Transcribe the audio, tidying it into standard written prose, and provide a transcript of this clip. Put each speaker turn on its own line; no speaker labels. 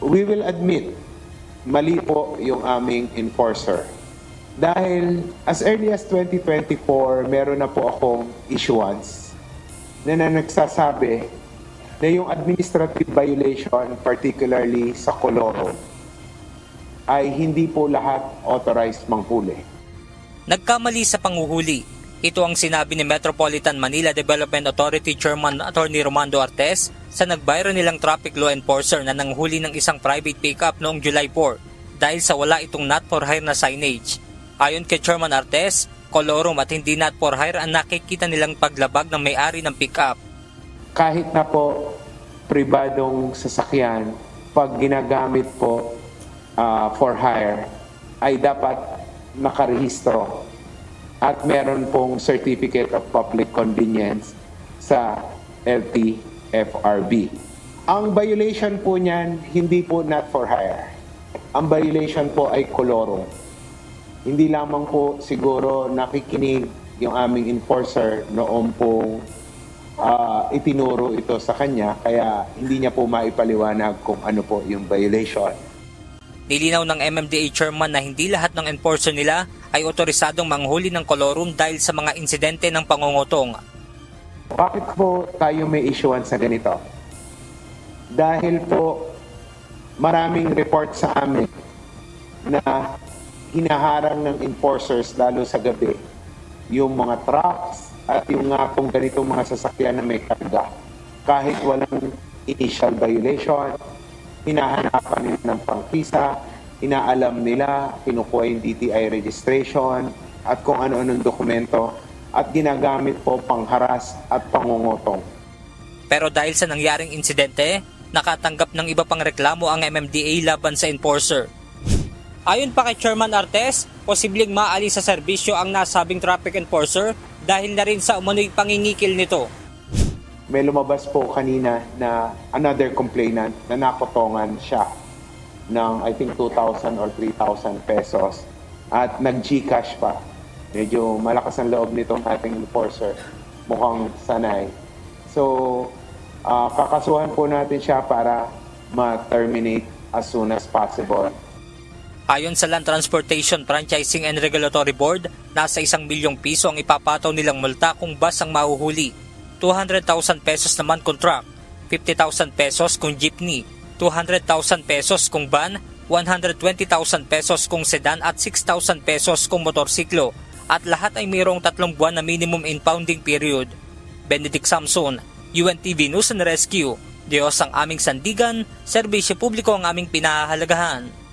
we will admit, mali po yung aming enforcer. Dahil as early as 2024, meron na po akong issuance na nagsasabi na yung administrative violation, particularly sa Colorum, ay hindi po lahat authorized manghuli.
Nagkamali sa panguhuli. Ito ang sinabi ni Metropolitan Manila Development Authority Chairman Attorney Romando Artes sa nag-viral nilang traffic law enforcer na nanghuli ng isang private pickup noong July 4 dahil sa wala itong not for hire na signage. Ayon kay Chairman Artes, Colorum at hindi not for hire ang nakikita nilang paglabag ng may-ari ng pickup.
Kahit na po pribadong sasakyan, pag ginagamit po for hire, ay dapat nakarehistro at meron pong Certificate of Public Convenience sa LTFRB. Ang violation po niyan, hindi po not for hire. Ang violation po ay Colorum. Hindi lamang po siguro nakikinig yung aming enforcer noong pong itinuro ito sa kanya, kaya hindi niya po maipaliwanag kung ano po yung violation.
Nilinaw ng MMDA Chairman na hindi lahat ng enforcer nila ay otorisadong manghuli ng Colorum dahil sa mga insidente ng pangungutong.
Bakit po tayo may issuance na ganito? Dahil po maraming report sa amin na hinaharang ng enforcers lalo sa gabi yung mga trucks at yung nga pong ganitong mga sasakyan na may karga. Kahit walang initial violation, hinahanapan nila ng pangkisa, inaalam nila, kinukuha yung DTI registration at kung ano-anong dokumento at ginagamit po pangharas at pangungutong.
Pero dahil sa nangyaring insidente, nakatanggap ng iba pang reklamo ang MMDA laban sa enforcer. Ayon pa kay Chairman Artes, posibleng maalis sa serbisyo ang nasabing traffic enforcer dahil na rin sa umano'y pangingikil nito.
May lumabas po kanina na another complainant na nakotongan siya ng I think 2,000 or 3,000 pesos at nag-Gcash pa. Medyo malakas ang loob nitong ating enforcer. Mukhang sanay. So, kakasuhan po natin siya para ma-terminate as soon as possible.
Ayon sa Land Transportation Franchising and Regulatory Board, nasa 1 milyong piso ang ipapataw nilang multa kung bus ang mahuhuli. 200,000 pesos naman kung truck, 50,000 pesos kung jeepney, 200,000 pesos kung van, 120,000 pesos kung sedan at 6,000 pesos kung motorsiklo at lahat ay mayroong 3 buwan na minimum impounding period. Benedict Samson, UNTV News and Rescue. Diyos ang aming sandigan, serbisyo publiko ang aming pinahahalagahan.